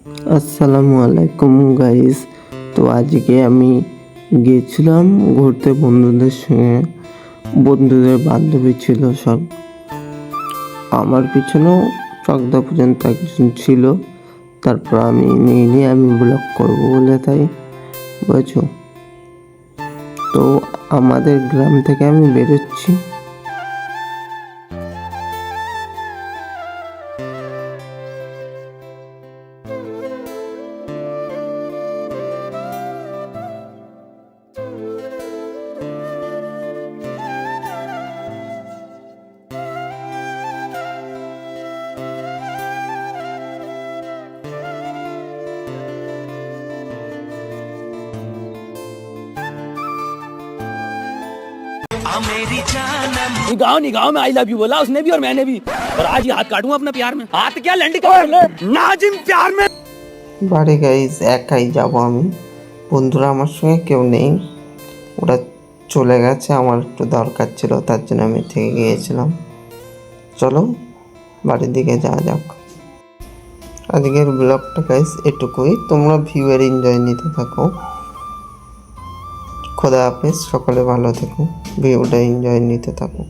আসসালামু আলাইকুম গাইস। তো আজকে আমি গিয়েছিলাম ঘুরতে বন্ধুদের সঙ্গে। বন্ধুদের বান্ধবী ছিল সব। আমার পিছনেও চকদা পর্যন্ত একজন ছিল। তারপর আমি নিয়ে আমি ব্লগ করবো বলে তাই বুঝছো। তো আমাদের গ্রাম থেকে আমি বেরোচ্ছি। निगाहों में आई लव यू बोला उसने भी और मैंने भी, और आज ही हाथ काटूंगा अपना प्यार में। हाथ क्या लंड कर ले नाजिम प्यार में। বাড়ি গাইস একাই যাব আমি, বন্ধুরা আমার সঙ্গে কেউ নেই, ওরা চলে গেছে। আমার একটু দরকার ছিল তার জন্য আমি থেকে গিয়েছিলাম। চলো বাড়ির দিকে যাওয়া যাক। আজকের ব্লগটা গাইস এটুকুই, তোমরা ভিউয়ের এনজয় নিতে থাকো। খোদা হাফেজ, সকলে ভালো থেকো, ভিউটা এনজয় নিতে থাকো।